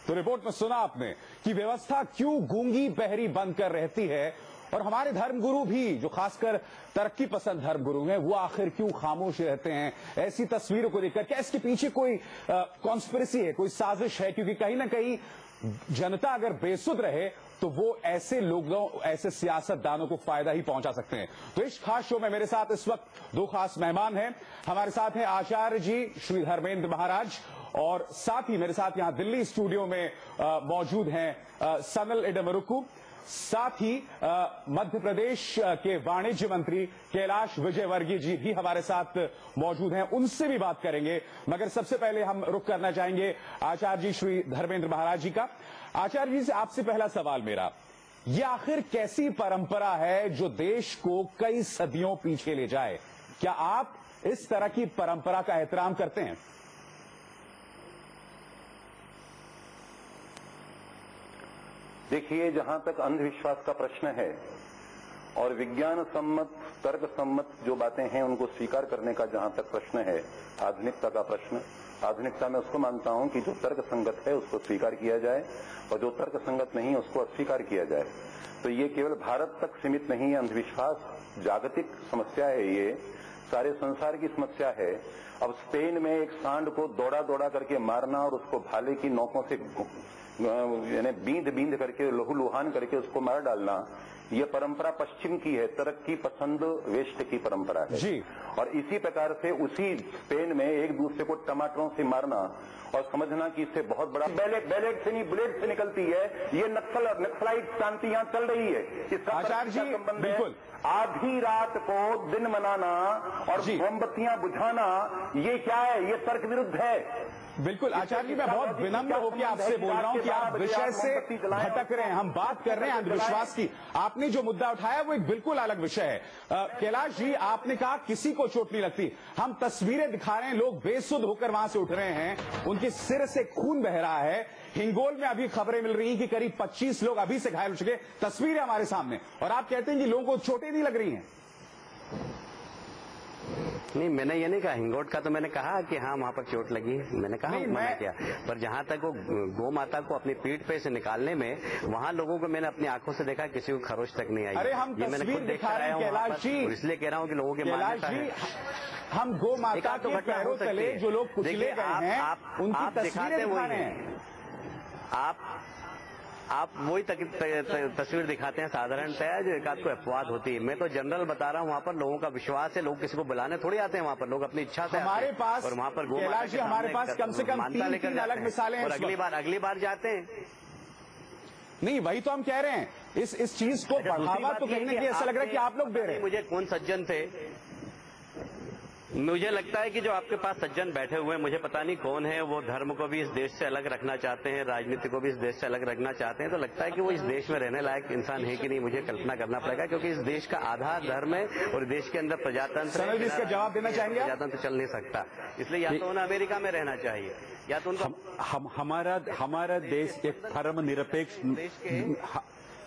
तो रिपोर्ट में सुना आपने कि व्यवस्था क्यों गूंगी बहरी बंद कर रहती है, और हमारे धर्मगुरु भी जो खासकर तरक्की पसंद धर्मगुरु हैं वो आखिर क्यों खामोश रहते हैं ऐसी तस्वीरों को देखकर? क्या इसके पीछे कोई कॉन्स्पिरेसी है, कोई साजिश है? क्योंकि कहीं ना कहीं जनता अगर बेसुध रहे तो वो ऐसे लोगों, ऐसे सियासतदानों को फायदा ही पहुंचा सकते हैं। तो इस खास शो में मेरे साथ इस वक्त दो खास मेहमान हैं। हमारे साथ हैं आचार्य जी श्री धर्मेंद्र महाराज, और साथ ही मेरे साथ यहां दिल्ली स्टूडियो में मौजूद हैं सनल इडमरुकु, साथ ही मध्य प्रदेश के वाणिज्य मंत्री कैलाश विजयवर्गीय जी भी हमारे साथ मौजूद हैं। उनसे भी बात करेंगे, मगर सबसे पहले हम रुख करना चाहेंगे आचार्य जी श्री धर्मेंद्र महाराज जी का। आचार्य जी से आपसे पहला सवाल मेरा, ये आखिर कैसी परंपरा है जो देश को कई सदियों पीछे ले जाए? क्या आप इस तरह की परंपरा का एहतराम करते हैं? देखिए, जहां तक अंधविश्वास का प्रश्न है और विज्ञान सम्मत, तर्क सम्मत जो बातें हैं उनको स्वीकार करने का जहां तक प्रश्न है, आधुनिकता का प्रश्न, आधुनिकता में उसको मानता हूं कि जो तर्क संगत है उसको स्वीकार किया जाए और जो तर्क संगत नहीं है उसको अस्वीकार किया जाए। तो ये केवल भारत तक सीमित नहीं है, अंधविश्वास जागतिक समस्या है, ये सारे संसार की समस्या है। अब स्पेन में एक सांड को दौड़ा दौड़ा करके मारना और उसको भाले की नोकों से यानी बींद करके लहूलुहान करके उसको मार डालना, ये परंपरा पश्चिम की है, तरक्की पसंद वेस्ट की परंपरा है जी। और इसी प्रकार से उसी स्पेन में एक दूसरे को टमाटरों से मारना और समझना कि इससे बहुत बड़ा बैलेट से नहीं बुलेट से निकलती है, ये नक्सलाइट शांति यहां चल रही है। इसका आचार्य जी बिल्कुल, आधी रात को दिन मनाना और मोमबत्तियां बुझाना, ये क्या है? ये तर्क विरुद्ध है। बिल्कुल आचार्य जी, मैं बहुत विनम्र होकर आपसे बोल रहा हूं कि आप विषय से भटक रहे हैं। हम बात कर रहे हैं अंधविश्वास की। आपने जो मुद्दा उठाया वो एक बिल्कुल अलग विषय है। कैलाश जी, आपने कहा किसी को चोट नहीं लगती। हम तस्वीरें दिखा रहे हैं, लोग बेसुध होकर वहां से उठ रहे हैं, उनके सिर से खून बह रहा है। हिंगोल में अभी खबरें मिल रही हैं कि करीब 25 लोग अभी से घायल हो चुके। तस्वीरें हमारे सामने, और आप कहते हैं कि लोगों को चोटें नहीं लग रही हैं। नहीं, मैंने ये नहीं कहा। हिंगोट का तो मैंने कहा कि हाँ वहाँ पर चोट लगी, मैंने कहा मैंने किया, पर जहाँ तक वो गौ माता को अपनी पीठ पे से निकालने में, वहाँ लोगों को मैंने अपनी आंखों से देखा, किसी को खरोच तक नहीं आई। अरे हम तस्वीर दिखा रहे हैं कैलाश जी, इसलिए कह रहा हूँ कि लोगों के कैलाश जी, हम गौ माता के पैरों तले जो लोग कुचले गए हैं उनकी तस्वीरें दिखा रहे हैं। आप वही तस्वीर दिखाते हैं साधारणतया जो एक आध को अपवाद होती है। मैं तो जनरल बता रहा हूँ, वहाँ पर लोगों का विश्वास है, लोग किसी को बुलाने थोड़ी आते हैं, वहाँ पर लोग अपनी इच्छा से हमारे पास, और वहाँ पर कैलाश जी हमारे पास कम से कम तीन अलग मिसालें हैं। और अगली बार जाते हैं। नहीं, वही तो हम कह रहे हैं, इस चीज को बढ़ावा तो कहीं ना कहीं ऐसा लग रहा है कि आप लोग दे रहे हैं। मुझे कौन सज्जन थे, मुझे लगता है कि जो आपके पास सज्जन बैठे हुए हैं, मुझे पता नहीं कौन है, वो धर्म को भी इस देश से अलग रखना चाहते हैं, राजनीति को भी इस देश से अलग रखना चाहते हैं। तो लगता है कि वो इस देश में रहने लायक इंसान है कि नहीं, मुझे कल्पना करना पड़ेगा, क्योंकि इस देश का आधार धर्म है और देश के अंदर प्रजातंत्र है। इसका जवाब देना चाहेंगे? प्रजातंत्र चल नहीं सकता, इसलिए या तो उन्हें अमेरिका में रहना चाहिए या तो उनको हमारा देश एक धर्मनिरपेक्ष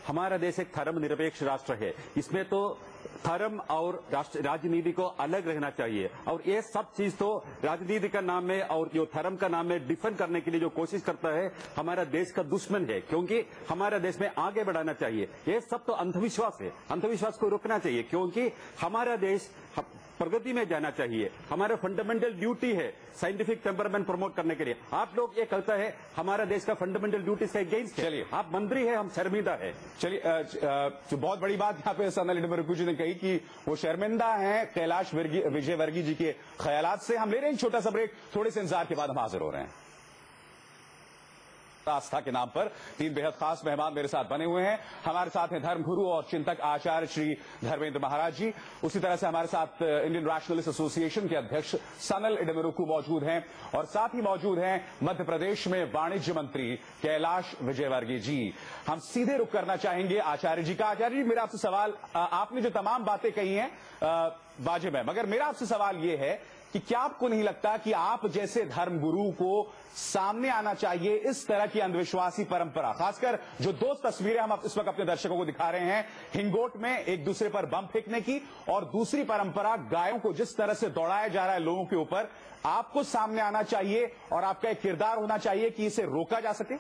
हमारा देश एक धर्मनिरपेक्ष राष्ट्र है। इसमें तो धर्म और राजनीति को अलग रहना चाहिए, और ये सब चीज तो राजनीति का नाम में और जो धर्म का नाम में डिफेंड करने के लिए जो कोशिश करता है, हमारा देश का दुश्मन है, क्योंकि हमारा देश में आगे बढ़ाना चाहिए। ये सब तो अंधविश्वास है, अंधविश्वास को रोकना चाहिए, क्योंकि हमारा देश प्रगति में जाना चाहिए। हमारा फंडामेंटल ड्यूटी है साइंटिफिक टेम्परामेंट प्रमोट करने के लिए। आप लोग ये कहता है हमारा देश का फंडामेंटल ड्यूटी से अगेंस्ट है। चलिए, आप मंत्री है, हम शर्मिंदा है। चलिए, जो बहुत बड़ी बात यहाँ पे सनल इडमरुकु जी ने कही कि वो शर्मिंदा हैं कैलाश विजयवर्गीय जी के ख्यालात से। हम ले रहे हैं छोटा सा ब्रेक, थोड़े से इंतजार के बाद हम हाजिर हो रहे हैं। आस्था के नाम पर तीन बेहद खास मेहमान मेरे साथ बने हुए हैं। हमारे साथ हैं धर्मगुरु और चिंतक आचार्य श्री धर्मेंद्र महाराज जी। उसी तरह से हमारे साथ इंडियन रैशनलिस्ट एसोसिएशन के अध्यक्ष सनल इडमरुकु मौजूद हैं, और साथ ही मौजूद हैं मध्य प्रदेश में वाणिज्य मंत्री कैलाश विजयवर्गीय जी। हम सीधे रुख करना चाहेंगे आचार्य जी का। आचार्य जी, मेरा आपसे सवाल, आपने जो तमाम बातें कही हैं वाजिब है, मगर मेरा आपसे सवाल यह है कि क्या आपको नहीं लगता कि आप जैसे धर्मगुरु को सामने आना चाहिए इस तरह की अंधविश्वासी परंपरा, खासकर जो दो तस्वीरें हम इस वक्त अपने दर्शकों को दिखा रहे हैं, हिंगोट में एक दूसरे पर बम फेंकने की, और दूसरी परंपरा गायों को जिस तरह से दौड़ाया जा रहा है लोगों के ऊपर, आपको सामने आना चाहिए और आपका एक किरदार होना चाहिए कि इसे रोका जा सके?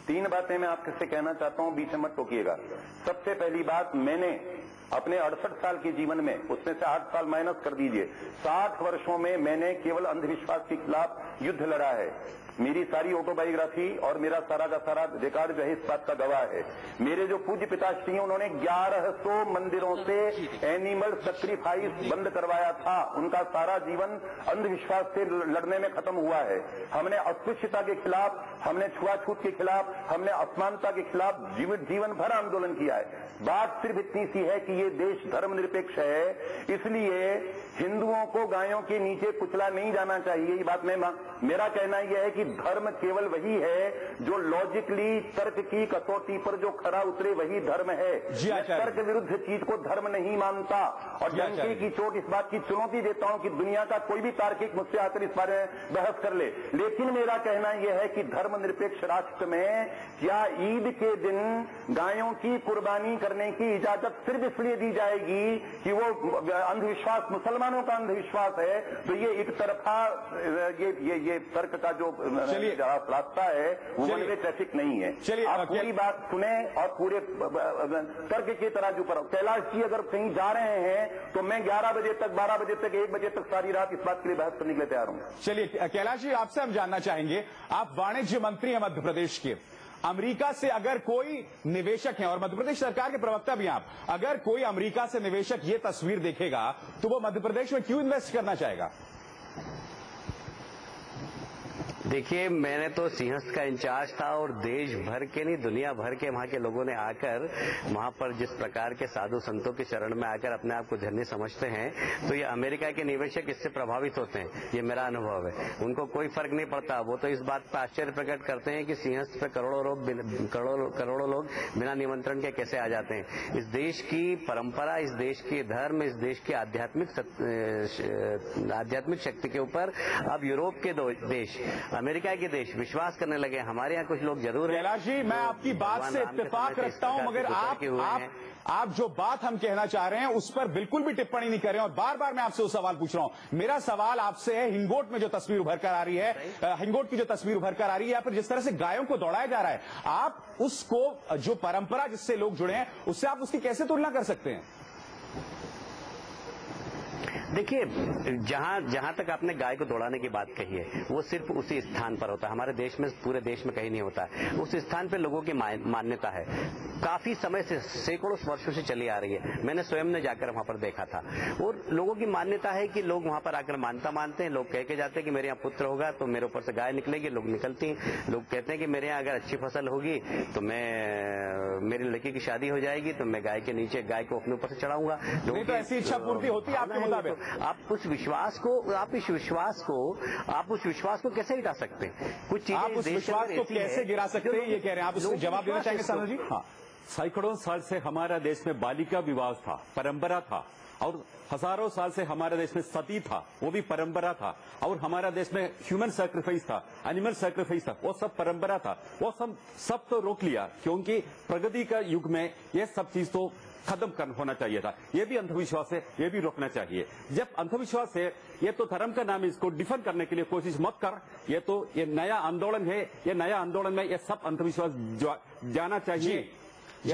3 बातें मैं आपसे कहना चाहता हूं, बीच में मत टोकिएगा। सबसे पहली बात, मैंने अपने 68 साल के जीवन में, उसमें से 8 साल माइनस कर दीजिए, 60 वर्षों में मैंने केवल अंधविश्वास के खिलाफ युद्ध लड़ा है। मेरी सारी ऑटोबायोग्राफी और मेरा सारा का सारा रिकॉर्ड जो है इस बात का गवाह है। मेरे जो पूज्य पिताश्री हैं, उन्होंने 1100 मंदिरों से एनिमल सैक्रिफाइस बंद करवाया था। उनका सारा जीवन अंधविश्वास से लड़ने में खत्म हुआ है। हमने अस्पृश्यता के खिलाफ, हमने छुआछूत के खिलाफ, हमने असमानता के खिलाफ जीवन भर आंदोलन किया है। बात सिर्फ इतनी सी है कि ये देश धर्मनिरपेक्ष है, इसलिए हिंदुओं को गायों के नीचे कुचला नहीं जाना चाहिए। ये बात मेरा कहना यह है कि धर्म केवल वही है जो लॉजिकली तर्क की कसौटी पर जो खरा उतरे, वही धर्म है। मैं तर्क विरुद्ध चीज को धर्म नहीं मानता और डंके की चोट इस बात की चुनौती देता हूं कि दुनिया का कोई भी तार्किक मुझसे आकर इस बारे में बहस कर ले। लेकिन मेरा कहना यह है कि धर्मनिरपेक्ष राष्ट्र में क्या ईद के दिन गायों की कुर्बानी करने की इजाजत सिर्फ इसलिए दी जाएगी कि वो अंधविश्वास मुसलमानों का अंधविश्वास है? तो ये एक तरफा ये तर्क का जो रास्ता है वो वन वे ट्रैफिक नहीं है। चलिए, आप पूरी बात सुने और पूरे तर्क के तराजू पर। कैलाश जी अगर कहीं जा रहे हैं तो मैं 11 बजे तक, 12 बजे तक, 1 बजे तक सारी रात इस बात के लिए बहस करने के लिए तैयार हूं। चलिए कैलाश जी, आपसे हम जानना चाहेंगे, आप वाणिज्य मंत्री हैं मध्य प्रदेश के। अमेरिका से अगर कोई निवेशक है, और मध्य प्रदेश सरकार के प्रवक्ता भी आप, अगर कोई अमेरिका से निवेशक ये तस्वीर देखेगा तो वो मध्य प्रदेश में क्यों इन्वेस्ट करना चाहेगा? देखिए, मैंने तो सिंहस्थ का इंचार्ज था और देश भर के नहीं, दुनिया भर के वहां के लोगों ने आकर वहां पर जिस प्रकार के साधु संतों के शरण में आकर अपने आप को धन्य समझते हैं, तो ये अमेरिका के निवेशक इससे प्रभावित होते हैं। ये मेरा अनुभव है। उनको कोई फर्क नहीं पड़ता। वो तो इस बात पर आश्चर्य प्रकट करते हैं कि सिंहस्थ पे करोड़ों लोग बिना निमंत्रण के कैसे आ जाते हैं। इस देश की परंपरा, इस देश के धर्म, इस देश की आध्यात्मिक शक्ति के ऊपर अब यूरोप के देश, अमेरिका के देश विश्वास करने लगे। हमारे यहाँ कुछ लोग जरूर हैं। कैलाश जी, मैं आपकी बात से इत्तेफाक रखता हूं, मगर आप जो बात हम कहना चाह रहे हैं उस पर बिल्कुल भी टिप्पणी नहीं कर रहे हैं और बार बार मैं आपसे वो सवाल पूछ रहा हूं। मेरा सवाल आपसे है, हिंगोट में जो तस्वीर उभर कर आ रही है, हिंगोट की जो तस्वीर उभर कर आ रही है, या फिर जिस तरह से गायों को दौड़ाया जा रहा है, आप उसको, जो परंपरा जिससे लोग जुड़े हैं, उससे आप उसकी कैसे तुलना कर सकते हैं? देखिए, जहां तक आपने गाय को दौड़ाने की बात कही है, वो सिर्फ उसी स्थान पर होता है। हमारे देश में, पूरे देश में कहीं नहीं होता है। उस स्थान पे लोगों की मान्यता है, काफी समय से, सैकड़ों वर्षों से चली आ रही है। मैंने स्वयं ने जाकर वहां पर देखा था और लोगों की मान्यता है कि लोग वहां पर आकर मानता मानते हैं। लोग कह के जाते हैं कि मेरे यहाँ पुत्र होगा तो मेरे ऊपर से गाय निकलेगी। लोग निकलती हैं। लोग कहते हैं कि मेरे यहाँ अगर अच्छी फसल होगी तो मेरी लड़की की शादी हो जाएगी तो मैं गाय के नीचे, गाय को अपने ऊपर से चढ़ाऊंगा। नहीं तो ऐसी इच्छा पूर्ति होती है आपके मुताबिक? आप उस विश्वास को कैसे गिरा सकते हैं? कुछ चीजें, आप उस विश्वास को कैसे गिरा सकते हैं, ये कह रहे हैं आप? उसको जवाब देना चाहेंगे सानू जी? हाँ, सैकड़ों साल से हमारा देश में बालिका विवाह था, परंपरा था, और हजारों साल से हमारे देश में सती था, वो भी परंपरा था, और हमारा देश में ह्यूमन सैक्रिफाइस था, एनिमल सैक्रिफाइस था, वो सब परंपरा था। वो सब तो रोक लिया क्योंकि प्रगति का युग में ये सब चीज तो खत्म होना चाहिए था। ये भी अंधविश्वास है, ये भी रोकना चाहिए। जब अंधविश्वास है, ये तो धर्म का नाम है, इसको डिफेंड करने के लिए कोशिश मत कर। ये नया आंदोलन है, ये नया आंदोलन में ये सब अंधविश्वास जाना चाहिए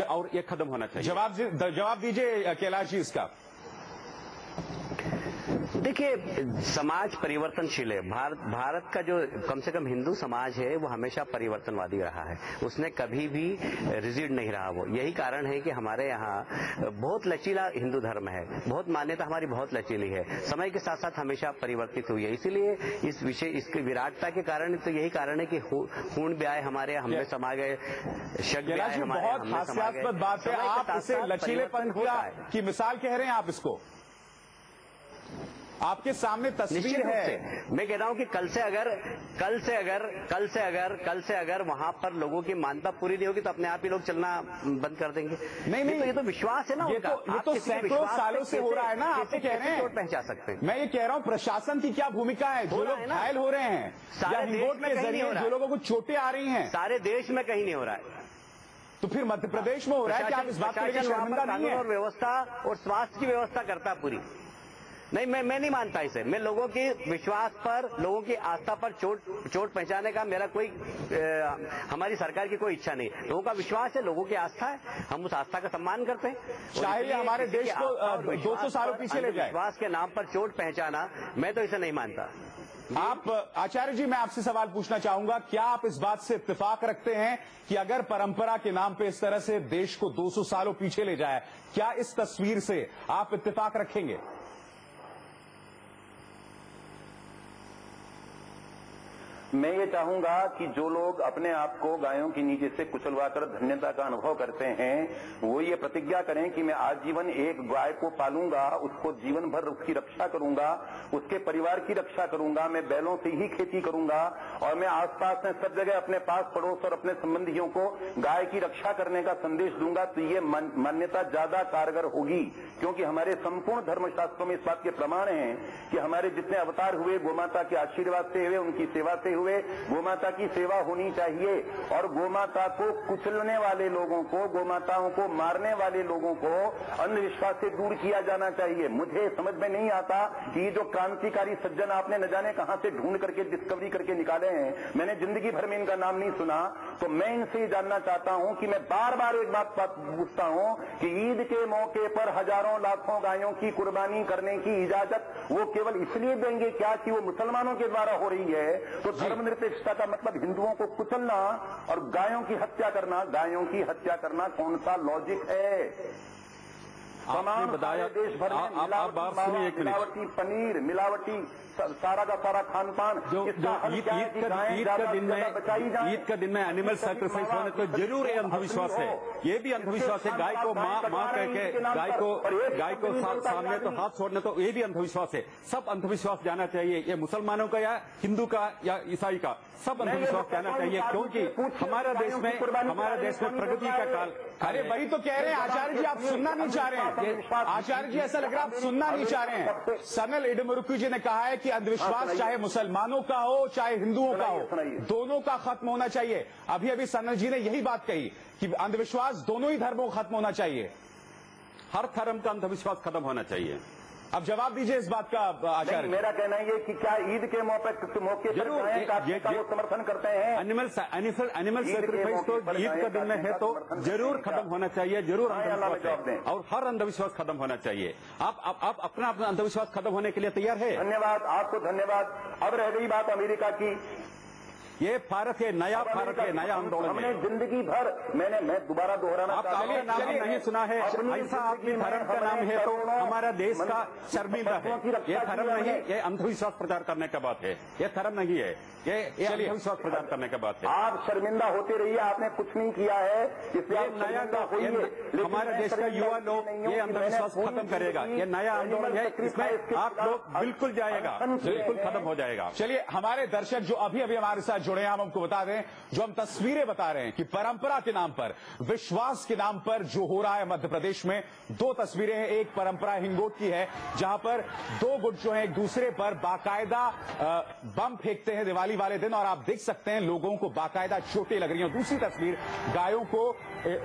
और ये खत्म होना चाहिए। जवाब दीजिए कैलाश जी इसका। देखिए, समाज परिवर्तनशील है। भारत का जो कम से कम हिंदू समाज है वो हमेशा परिवर्तनवादी रहा है। उसने कभी भी रिजिड नहीं रहा। वो यही कारण है कि हमारे यहाँ बहुत लचीला हिंदू धर्म है, बहुत मान्यता हमारी बहुत लचीली है, समय के साथ साथ हमेशा परिवर्तित हुई है। इसीलिए इसकी विराटता के कारण तो यही कारण है कि खून ब्याह हमारे हम में समा गए, शक ब्याह हमारे हम में समा गए। बहुत बात है, आप इसे लचीलेपन की मिसाल कह रहे हैं आप इसको? आपके सामने तस्वीर है। मैं कह रहा हूं कि कल से अगर वहां पर लोगों की मान्यता पूरी नहीं होगी तो अपने आप ही लोग चलना बंद कर देंगे। नहीं, ये तो विश्वास है ना उनका। ये तो सैकड़ों सालों से हो रहा है ना। आप कह रहे हैं पहचान सकते हैं। मैं ये कह रहा हूँ प्रशासन की क्या भूमिका है? जो लोग घायल हो रहे हैं, सारे देश में कहीं नहीं हो रहा है। जो लोगों को चोटें आ रही हैं, सारे देश में कहीं नहीं हो रहा है। तो फिर मध्य प्रदेश में हो रहा है कि आप इस बात को लेकर शर्मिंदा नहीं है? और व्यवस्था और स्वास्थ्य की व्यवस्था करता पूरी। नहीं, मैं नहीं मानता इसे। मैं लोगों की विश्वास पर, लोगों की आस्था पर चोट पहुंचाने का मेरा कोई हमारी सरकार की कोई इच्छा नहीं। लोगों का विश्वास है, लोगों की आस्था है, हम उस आस्था का सम्मान करते हैं। चाहे हमारे देश को 200 सालों पीछे ले जाए, विश्वास के नाम पर चोट पहुंचाना, मैं तो इसे नहीं मानता। आप आचार्य जी, मैं आपसे सवाल पूछना चाहूंगा, क्या आप इस बात से इत्तेफाक रखते हैं कि अगर परंपरा के नाम पे इस तरह से देश को 200 सालों पीछे ले जाए, क्या इस तस्वीर से आप इत्तेफाक रखेंगे? मैं ये चाहूंगा कि जो लोग अपने आप को गायों के नीचे से कुचलवाकर धन्यता का अनुभव करते हैं, वो ये प्रतिज्ञा करें कि मैं आजीवन एक गाय को पालूंगा, उसको जीवन भर उसकी रक्षा करूंगा, उसके परिवार की रक्षा करूंगा, मैं बैलों से ही खेती करूंगा और मैं आसपास में सब जगह अपने पास पड़ोस और अपने संबंधियों को गाय की रक्षा करने का संदेश दूंगा, तो ये मान्यता ज्यादा कारगर होगी। क्योंकि हमारे संपूर्ण धर्मशास्त्रों में इस बात के प्रमाण हैं कि हमारे जितने अवतार हुए गोमाता के आशीर्वाद से हुए, उनकी सेवा से हुए। गोमाता की सेवा होनी चाहिए और गोमाता को कुचलने वाले लोगों को, गोमाताओं को मारने वाले लोगों को अंधविश्वास से दूर किया जाना चाहिए। मुझे समझ में नहीं आता कि ये जो क्रांतिकारी सज्जन आपने न जाने कहां से ढूंढ करके डिस्कवरी करके निकाले हैं, मैंने जिंदगी भर में इनका नाम नहीं सुना, तो मैं इनसे ये जानना चाहता हूं कि मैं बार बार एक बात पूछता हूं कि ईद के मौके पर हजारों लाखों गायों की कुर्बानी करने की इजाजत वो केवल इसलिए देंगे क्या कि वो मुसलमानों के द्वारा हो रही है? तो धर्मनिरपेक्षता का मतलब हिंदुओं को कुचलना और गायों की हत्या करना, गायों की हत्या करना कौन सा लॉजिक है? आपने बताया, देश भर में मिलावटी पनीर, मिलावटी सारा का सारा खान पान, जो ईद का दिन में एनिमल सैक्रिफाइस होने तो जरूर ये अंधविश्वास है। ये भी अंधविश्वास है। गाय को माँ कहके गाय को सामने तो हाथ छोड़ने, तो ये भी अंधविश्वास है। सब अंधविश्वास जाना चाहिए, ये मुसलमानों का या हिंदू का या ईसाई का, सब अंधविश्वास जाना चाहिए। क्योंकि हमारा देश में प्रगति का काल। अरे वही तो कह रहे हैं आचार्य जी, आप सुनना नहीं चाह रहे हैं। आचार्य जी, ऐसा लग रहा है आप सुनना नहीं चाह रहे हैं। सनल इडमरुकु जी ने कहा है कि अंधविश्वास चाहे मुसलमानों का हो चाहे हिंदुओं का हो, दोनों का खत्म होना चाहिए। अभी अभी सनल जी ने यही बात कही कि अंधविश्वास दोनों ही धर्मों का खत्म होना चाहिए, हर धर्म का अंधविश्वास खत्म होना चाहिए। अब जवाब दीजिए इस बात का आचार्य। मेरा कहना ये कि क्या ईद के मौके पर वो समर्थन करते हैं? एनिमल सैक्रिफाइस तो ईद का दिन में है तो जरूर खत्म होना चाहिए, जरूर अंधविश्वास है और हर अंधविश्वास खत्म होना चाहिए। आप अपना अंधविश्वास खत्म होने के लिए तैयार है? धन्यवाद, आपको धन्यवाद। अब रह गई बात अमेरिका की। ये भारत है, नया भारत है, नया आंदोलन। हमने जिंदगी भर मैं दोबारा दोहराना चाहता हूं, नाम नहीं सुना है। ऐसा आदमी धर्म का नाम है तो हमारा देश का शर्मिंदा है। ये धर्म नहीं, ये अंधविश्वास प्रचार करने का बात है। ये धर्म नहीं है, ये अंधविश्वास प्रचार करने का बात है। आप शर्मिंदा होते रहिए, आपने कुछ नहीं किया है, इसलिए नया हमारे देश का युवा लोग ये अंधविश्वास खत्म करेगा। ये नया आंदोलन है, इसमें आप लोग बिल्कुल जाएगा, बिल्कुल खत्म हो जाएगा। चलिए, हमारे दर्शक जो अभी अभी हमारे साथ जुड़े हैं, हम आपको बता दें, जो हम तस्वीरें बता रहे हैं कि परंपरा के नाम पर, विश्वास के नाम पर जो हो रहा है मध्य प्रदेश में, दो तस्वीरें हैं। एक परंपरा हिंगोट की है जहां पर दो गुट जो है एक दूसरे पर बाकायदा बम फेंकते हैं दिवाली वाले दिन, और आप देख सकते हैं लोगों को बाकायदा चोटें लग रही हैं। दूसरी तस्वीर गायों को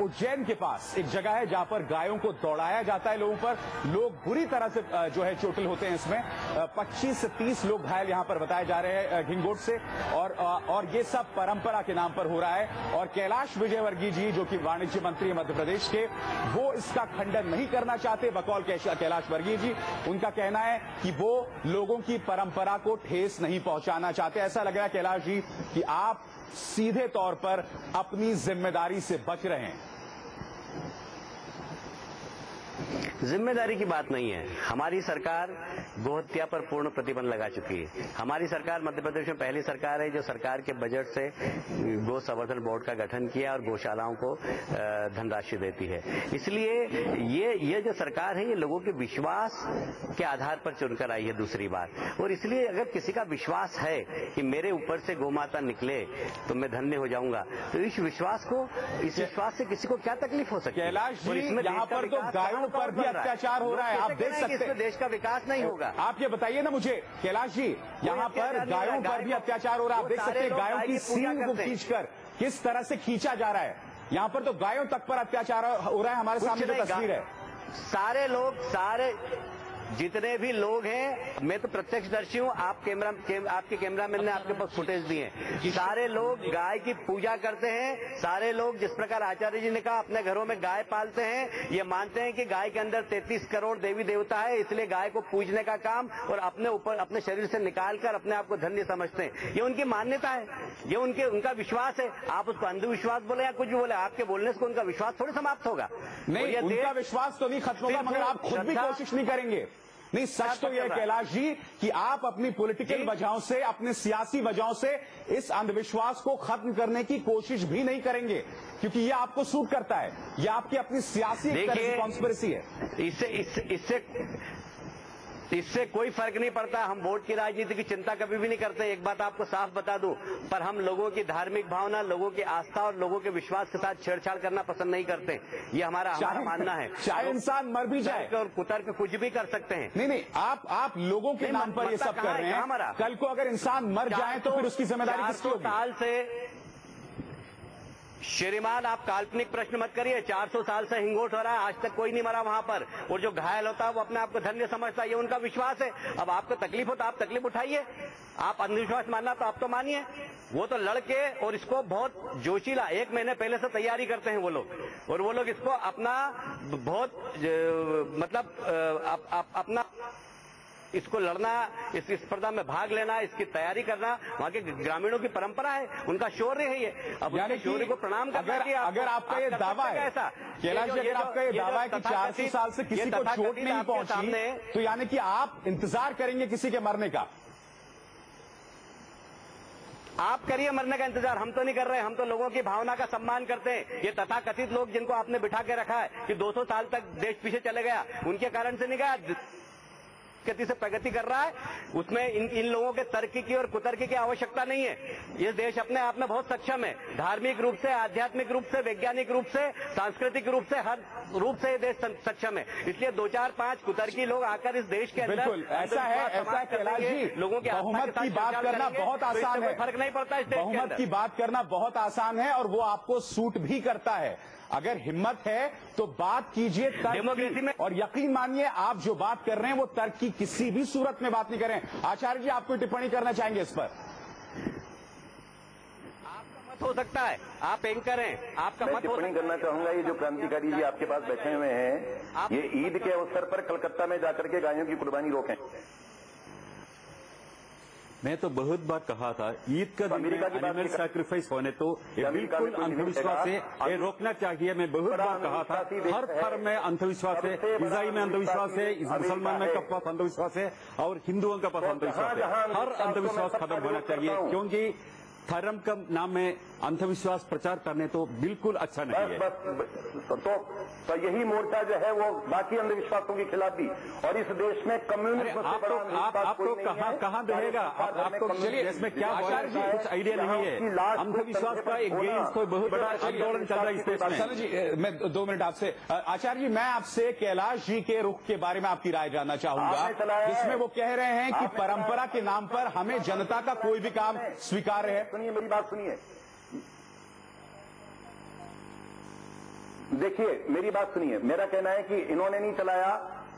उज्जैन के पास एक जगह है जहां पर गायों को दौड़ाया जाता है लोगों पर, लोग बुरी तरह से जो है चोटिल होते हैं। इसमें 25 से 30 लोग घायल यहां पर बताए जा रहे हैं हिंगोट से, और ये सब परंपरा के नाम पर हो रहा है। और कैलाश विजयवर्गीय जी जो कि वाणिज्य मंत्री मध्य प्रदेश के, वो इसका खंडन नहीं करना चाहते। बकौल कैलाश वर्गीय जी, उनका कहना है कि वो लोगों की परंपरा को ठेस नहीं पहुंचाना चाहते। ऐसा लग रहा है कैलाश जी कि आप सीधे तौर पर अपनी जिम्मेदारी से बच रहे हैं। जिम्मेदारी की बात नहीं है। हमारी सरकार गोहत्या पर पूर्ण प्रतिबंध लगा चुकी है। हमारी सरकार मध्य प्रदेश में पहली सरकार है जो सरकार के बजट से गो संवर्धन बोर्ड का गठन किया और गौशालाओं को धनराशि देती है। इसलिए ये जो सरकार है ये लोगों के विश्वास के आधार पर चुनकर आई है, दूसरी बात। और इसलिए अगर किसी का विश्वास है कि मेरे ऊपर से गोमाता निकले तो मैं धन्य हो जाऊंगा, तो इस विश्वास से किसी को क्या तकलीफ हो सकती है? कैलाश जी, यहाँ पर तो गायों पर भी अत्याचार हो रहा है, आप देख सकते हैं। देश का विकास नहीं होगा। आप ये बताइए ना मुझे कैलाश जी, यहाँ पर गायों पर भी अत्याचार हो रहा है, आप देख सकते हैं गायों की सींग को खींचकर किस तरह से खींचा जा रहा है। यहाँ पर तो गायों तक पर अत्याचार हो रहा है। हमारे सामने जो तस्वीर है, जितने भी लोग हैं, मैं तो प्रत्यक्षदर्शी हूं, आपके कैमरामैन ने आपके पास फुटेज दिए हैं, सारे लोग गाय की पूजा करते हैं। सारे लोग जिस प्रकार आचार्य जी ने कहा अपने घरों में गाय पालते हैं, ये मानते हैं कि गाय के अंदर 33 करोड़ देवी देवता है, इसलिए गाय को पूजने का काम और अपने ऊपर अपने शरीर से निकालकर अपने आप को धन्य समझते हैं। ये उनकी मान्यता है, ये उनका विश्वास है। आप उसको अंधविश्वास बोले या कुछ भी बोले, आपके बोलने से उनका विश्वास थोड़ी समाप्त होगा। नहीं, उनका विश्वास तो नहीं खत्म होगा, मगर आप खुद भी कोशिश नहीं करेंगे। नहीं, सच तो यह है कैलाश जी कि आप अपनी पॉलिटिकल वजहों से, अपने सियासी वजहों से इस अंधविश्वास को खत्म करने की कोशिश भी नहीं करेंगे, क्योंकि ये आपको सूट करता है, ये आपकी अपनी सियासी कॉन्स्पिरेसी है। इससे कोई फर्क नहीं पड़ता। हम वोट की राजनीति की चिंता कभी भी नहीं करते। एक बात आपको साफ बता दूं, पर हम लोगों की धार्मिक भावना, लोगों की आस्था और लोगों के विश्वास के साथ छेड़छाड़ करना पसंद नहीं करते। ये हमारा मानना है। चाहे इंसान मर भी जाए और कुतर्क कुछ भी कर सकते हैं। नहीं, आप लोगों के नाम पर ये सब कर रहे हैं। कल को अगर इंसान मर जाए तो फिर उसकी जिम्मेदारी किसकी होगी? 400 साल से श्रीमान, आप काल्पनिक प्रश्न मत करिए। 400 साल से हिंगोट हो रहा है, आज तक कोई नहीं मरा वहां पर, और जो घायल होता है वो अपने आप को धन्य समझता है, ये उनका विश्वास है। अब आपको तकलीफ हो तो आप तकलीफ उठाइए, आप अंधविश्वास मानना तो आप तो मानिए। वो तो लड़के और इसको बहुत जोशीला 1 महीने पहले से तैयारी करते हैं वो लोग, और वो लोग इसको अपना बहुत अपना इसको लड़ना, इस स्पर्धा में भाग लेना, इसकी तैयारी करना वहाँ के ग्रामीणों की परंपरा है, उनका शौर्य है ये। अब यानी शौर्य को प्रणाम करना। अगर आपका ये दावा है कैलाश जी, अगर आपका ये दावा है कि 400 साल से किसी को चोट नहीं पहुंची, तो यानी कि आप इंतजार करेंगे किसी के मरने का? आप करिए मरने का इंतजार, हम तो नहीं कर रहे। हम तो लोगों की भावना का सम्मान करते हैं। ये तथाकथित लोग जिनको आपने बिठा के रखा है कि 200 साल तक देश पीछे चले गया, उनके कारण से नहीं गया, गति से प्रगति कर रहा है, उसमें इन लोगों के तर्क की और कुतर्क की आवश्यकता नहीं है। ये देश अपने आप में बहुत सक्षम है, धार्मिक रूप से, आध्यात्मिक रूप से, वैज्ञानिक रूप से, सांस्कृतिक रूप से, हर रूप से ये देश सक्षम है। इसलिए 2, 4, 5 कुतर्की लोग आकर इस देश के अंदर, बिल्कुल ऐसा है कैलाश जी, लोगों के बहुमत की बात करना बहुत आसान है, फर्क नहीं पड़ता इस देश के अंदर। बहुमत की बात करना बहुत आसान है और वो आपको सूट भी करता है। अगर हिम्मत है तो बात कीजिए तर्क में, और यकीन मानिए आप जो बात कर रहे हैं वो तर्क की किसी भी सूरत में बात नहीं कर रहे हैं। आचार्य जी, आप कोई टिप्पणी करना चाहेंगे इस पर? आपका मत हो सकता है, आप एंकर हैं, आपका मत हो सकता है। टिप्पणी करना चाहूंगा, ये जो क्रांतिकारी जी आपके पास बैठे हुए हैं, ये ईद के अवसर पर कलकत्ता में जाकर के गायों की कुर्बानी रोकें। मैं तो बहुत बार कहा था, ईद का दिन एनिमल सैक्रिफाइस होने तो ये बिल्कुल अंधविश्वास है, ये रोकना चाहिए। मैं बहुत बार कहा था, हर धर्म में अंधविश्वास है, ईसाई में अंधविश्वास है, मुसलमान में का पास अंधविश्वास है और हिंदुओं का पास अंधविश्वास है। हर अंधविश्वास खत्म होना चाहिए, क्योंकि धर्म का नाम में अंधविश्वास प्रचार करने तो बिल्कुल अच्छा नहीं है। तो यही मोर्चा जो है वो बाकी अंधविश्वासों के खिलाफ भी, और इस देश में कम्युनिज्म आपको कहाँ रहेगा? आपको देश में क्या हो रहा है कुछ आइडिया नहीं है। अंधविश्वास का एक गेंस तो बहुत बड़ा आंदोलन चल रहा है इस देश में। जी, मैं 2 मिनट आपसे, आचार्य जी, मैं आपसे कैलाश जी के रुख के बारे में आपकी राय जानना चाहूंगा, जिसमें वो कह रहे हैं कि परंपरा के नाम पर हमें जनता का कोई भी काम स्वीकार्य है। सुनिए, मेरी बात सुनिए, देखिए मेरी बात सुनिए। मेरा कहना है कि इन्होंने नहीं चलाया,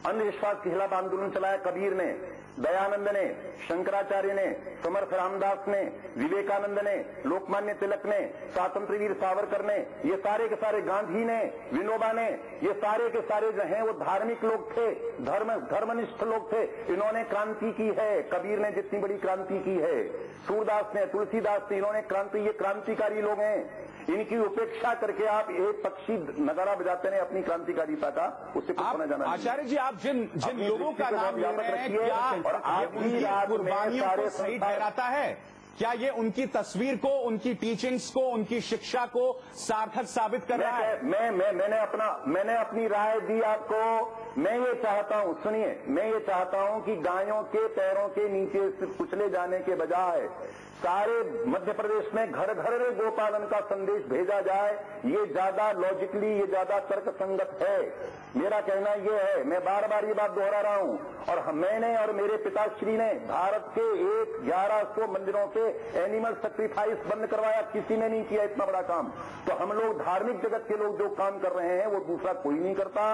अंधविश्वास के खिलाफ आंदोलन चलाया कबीर ने, दयानंद ने, शंकराचार्य ने, समर्थ रामदास ने, विवेकानंद ने, लोकमान्य तिलक ने, स्वातंत्र वीर सावरकर ने, ये सारे के सारे, गांधी ने, विनोबा ने, ये सारे के सारे जो हैं वो धार्मिक लोग थे, धर्मनिष्ठ लोग थे। इन्होंने क्रांति की है, कबीर ने जितनी बड़ी क्रांति की है, सूरदास ने, तुलसीदास ने, इन्होंने क्रांति, ये क्रांतिकारी लोग हैं। इनकी उपेक्षा करके आप एक पक्षी नगारा बजाते हैं अपनी क्रांतिकारिता का, उससे कुछ होना जाना। आचार्य जी, आप जिन लोगों का नाम ले रहे हैं, क्या और उनकी कुर्बानियों को सही ठहराता है? क्या ये उनकी तस्वीर को, उनकी टीचिंग्स को, उनकी शिक्षा को सार्थक साबित कर रहा है? मैंने अपनी राय दी आपको। मैं ये चाहता हूं, सुनिए, मैं ये चाहता हूं कि गायों के पैरों के नीचे से कुचले जाने के बजाय सारे मध्य प्रदेश में घर घर में गोपालन का संदेश भेजा जाए, ये ज्यादा लॉजिकली, ये ज्यादा तर्क संगत है। मेरा कहना ये है, मैं बार बार ये बात दोहरा रहा हूं, और मैंने और मेरे पिताश्री ने भारत के 1100 मंदिरों के से एनिमल सैक्रिफाइस बंद करवाया, किसी ने नहीं किया इतना बड़ा काम। तो हम लोग धार्मिक जगत के लोग जो काम कर रहे हैं वो दूसरा कोई नहीं करता।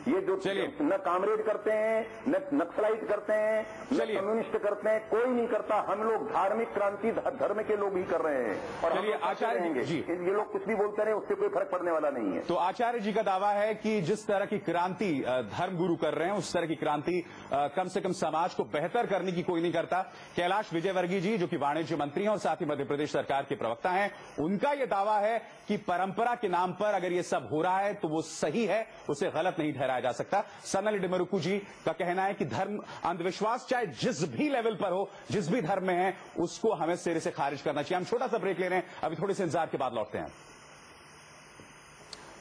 ये जो न कामरेड करते हैं, न नक्सलाइट करते हैं, न कम्युनिस्ट करते हैं, कोई नहीं करता। हम लोग धार्मिक क्रांति धर्म के लोग ही कर रहे हैं और हम आचार्य रहेंगे। ये लोग कुछ भी बोलते रहे, उससे कोई फर्क पड़ने वाला नहीं है। तो आचार्य जी का दावा है कि जिस तरह की क्रांति धर्मगुरु कर रहे हैं उस तरह की क्रांति कम से कम समाज को बेहतर करने की कोई नहीं करता। कैलाश विजयवर्गीय जी जो कि वाणिज्य मंत्री हैं और साथ ही मध्य प्रदेश सरकार के प्रवक्ता हैं, उनका यह दावा है कि परंपरा के नाम पर अगर ये सब हो रहा है तो वो सही है, उसे गलत नहीं ठहराया जा सकता। सनल डिमरुकू जी का कहना है कि धर्म अंधविश्वास चाहे जिस भी लेवल पर हो, जिस भी धर्म में है, उसको हमें सिरे से खारिज करना चाहिए। हम छोटा सा ब्रेक ले रहे हैं, अभी थोड़े से इंतजार के बाद लौटते हैं।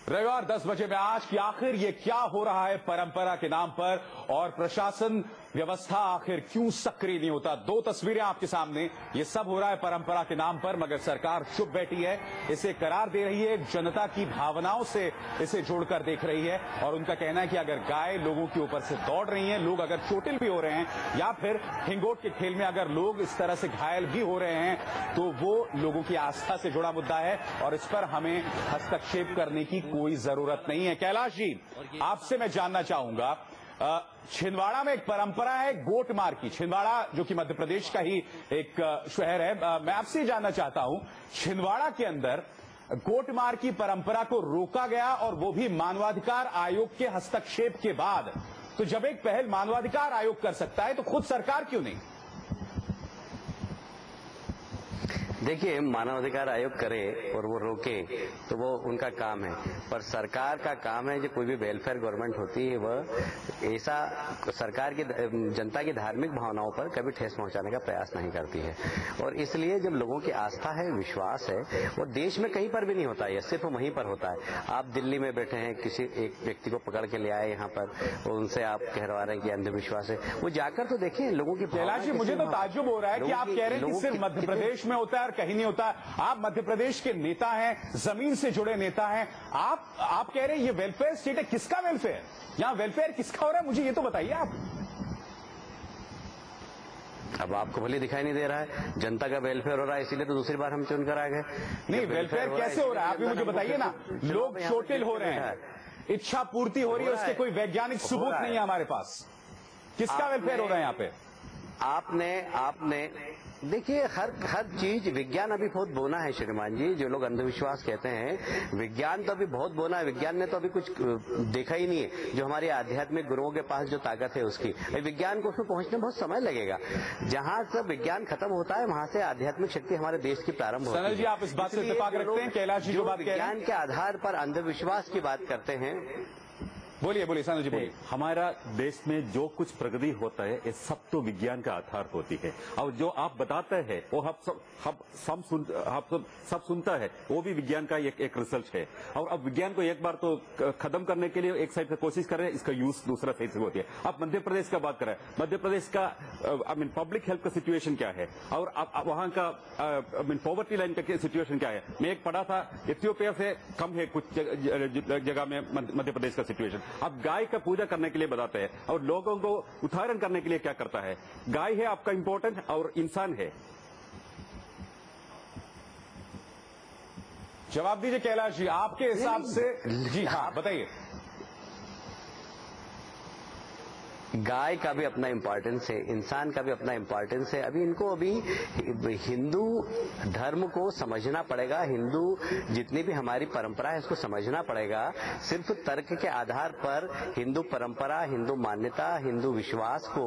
रविवार 10 बजे में आज कि आखिर ये क्या हो रहा है परंपरा के नाम पर और प्रशासन व्यवस्था आखिर क्यों सक्रिय नहीं होता। दो तस्वीरें आपके सामने, ये सब हो रहा है परंपरा के नाम पर मगर सरकार चुप बैठी है, इसे करार दे रही है, जनता की भावनाओं से इसे जोड़कर देख रही है। और उनका कहना है कि अगर गाय लोगों के ऊपर से दौड़ रही है, लोग अगर चोटिल भी हो रहे हैं या फिर हिंगोट के खेल में अगर लोग इस तरह से घायल भी हो रहे हैं तो वो लोगों की आस्था से जुड़ा मुद्दा है और इस पर हमें हस्तक्षेप करने की कोई जरूरत नहीं है। कैलाश जी, आपसे मैं जानना चाहूंगा, छिंदवाड़ा में एक परंपरा है गोट मार की। छिंदवाड़ा जो कि मध्य प्रदेश का ही एक शहर है, मैं आपसे जानना चाहता हूं, छिंदवाड़ा के अंदर गोट मार की परंपरा को रोका गया और वो भी मानवाधिकार आयोग के हस्तक्षेप के बाद। तो जब एक पहल मानवाधिकार आयोग कर सकता है तो खुद सरकार क्यों नहीं? देखिए, मानवाधिकार आयोग करे और वो रोके तो वो उनका काम है, पर सरकार का काम है जो कोई भी वेलफेयर गवर्नमेंट होती है वह ऐसा सरकार की जनता की धार्मिक भावनाओं पर कभी ठेस पहुंचाने का प्रयास नहीं करती है। और इसलिए जब लोगों की आस्था है, विश्वास है, वो देश में कहीं पर भी नहीं होता है, सिर्फ वहीं पर होता है। आप दिल्ली में बैठे हैं, किसी एक व्यक्ति को पकड़ के ले आए यहाँ पर, उनसे आप कहवा रहे हैं कि अंधविश्वास है, वो जाकर तो देखें लोगों की। कैलाश जी, मुझे तो ताज्जुब हो रहा है कि आप कह रहे हैं कि सिर्फ मध्य प्रदेश में होता है कहीं नहीं होता। आप मध्य प्रदेश के नेता हैं, जमीन से जुड़े नेता हैं, आप कह रहे हैं ये वेलफेयर स्टेट है। किसका वेलफेयर? यहां वेलफेयर किसका हो रहा है, मुझे ये तो बताइए आप। अब आपको भले दिखाई नहीं दे रहा है, जनता का वेलफेयर हो रहा है, इसीलिए तो दूसरी बार हम चुनकर आ गए। नहीं, वेलफेयर कैसे हो रहा है आप भी मुझे बताइए ना। लोग चोटिल हो रहे हैं, इच्छा पूर्ति हो रही है, उसके कोई वैज्ञानिक सबूत नहीं है हमारे पास। किसका वेलफेयर हो रहा है यहाँ पे? आपने देखिए, हर चीज विज्ञान अभी बहुत बोना है श्रीमान जी। जो लोग अंधविश्वास कहते हैं, विज्ञान तो अभी बहुत बोना है। विज्ञान ने तो अभी कुछ देखा ही नहीं है, जो हमारे आध्यात्मिक गुरुओं के पास जो ताकत है उसकी। विज्ञान को उसमें पहुंचने बहुत समय लगेगा। जहां से विज्ञान खत्म होता है वहां से आध्यात्मिक शक्ति हमारे देश की प्रारंभ होती है। सनल जी, आप इस बात से इत्तेफाक रखते हैं? कैलाश जी जो बात कह रहे हैं, विज्ञान के आधार पर अंधविश्वास की बात करते हैं। बोलिए सनल जी, बोलिए। हमारा देश में जो कुछ प्रगति होता है ये सब तो विज्ञान का आधार होती है। और जो आप बताते हैं वो सब सुनता है, वो भी विज्ञान का एक रिसर्च है। और अब विज्ञान को एक बार तो खत्म करने के लिए एक साइड से कोशिश कर रहे हैं, इसका यूज दूसरा साइड से होती है। आप मध्य प्रदेश का बात करें, मध्य प्रदेश का पब्लिक हेल्थ का सिचुएशन क्या है और वहां का पॉवर्टी लाइन का सिचुएशन क्या है। मैं एक पढ़ा था, इथियोपिया से कम है कुछ जगह में मध्य प्रदेश का सिचुएशन। आप गाय का पूजा करने के लिए बताते हैं और लोगों को उदाहरण करने के लिए क्या करता है? गाय है आपका इंपॉर्टेंट और इंसान है। जवाब दीजिए कैलाश जी, आपके हिसाब से। जी हाँ, बताइए। गाय का भी अपना इम्पोर्टेंस है, इंसान का भी अपना इम्पोर्टेंस है। अभी हिंदू धर्म को समझना पड़ेगा। हिंदू जितनी भी हमारी परंपरा है उसको समझना पड़ेगा। सिर्फ तर्क के आधार पर हिंदू परंपरा, हिंदू मान्यता, हिंदू विश्वास को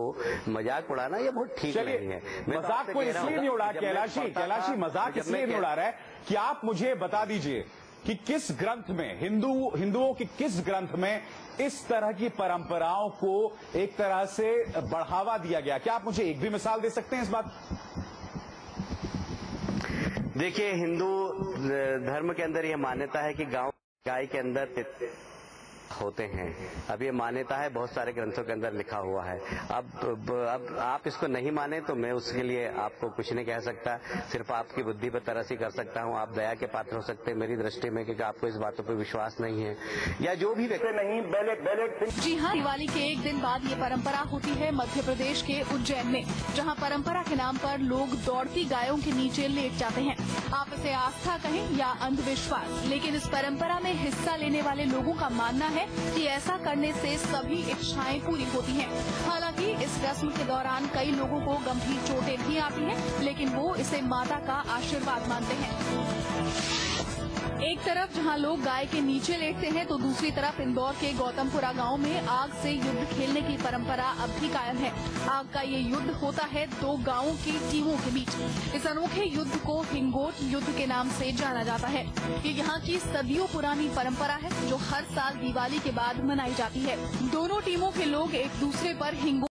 मजाक उड़ाना ये बहुत ठीक नहीं है। मजाक को इसलिए नहीं उड़ा कैलाशी मजाक इसलिए नहीं उड़ा रहा है कि आप मुझे बता दीजिए कि किस ग्रंथ में, हिंदुओं के किस ग्रंथ में इस तरह की परंपराओं को एक तरह से बढ़ावा दिया गया? क्या आप मुझे एक भी मिसाल दे सकते हैं इस बात? देखिए, हिंदू धर्म के अंदर यह मान्यता है कि गाय के अंदर होते हैं। अब ये मान्यता है, बहुत सारे ग्रंथों के अंदर लिखा हुआ है। अब आप इसको नहीं माने तो मैं उसके लिए आपको कुछ नहीं कह सकता, सिर्फ आपकी बुद्धि पर तरस ही कर सकता हूँ। आप दया के पात्र हो सकते हैं मेरी दृष्टि में, क्योंकि आपको इस बातों पर विश्वास नहीं है या जो भी व्यक्ति नहीं बैलेट। जी हाँ, दिवाली के एक दिन बाद ये परंपरा होती है मध्य प्रदेश के उज्जैन में, जहाँ परंपरा के नाम पर लोग दौड़ती गायों के नीचे लेट जाते हैं। आप इसे आस्था कहें या अंधविश्वास, लेकिन इस परंपरा में हिस्सा लेने वाले लोगों का मानना है कि ऐसा करने से सभी इच्छाएं पूरी होती हैं। हालांकि इस रस्म के दौरान कई लोगों को गंभीर चोटें भी आती हैं, लेकिन वो इसे माता का आशीर्वाद मानते हैं। एक तरफ जहां लोग गाय के नीचे लेटते हैं, तो दूसरी तरफ इंदौर के गौतमपुरा गांव में आग से युद्ध खेलने की परंपरा अब भी कायम है। आग का ये युद्ध होता है दो गांवों की टीमों के बीच। इस अनोखे युद्ध को हिंगोट युद्ध के नाम से जाना जाता है। ये यहाँ की सदियों पुरानी परंपरा है, जो हर साल दिवाली के बाद मनाई जाती है। दोनों टीमों के लोग एक दूसरे पर हिंगोट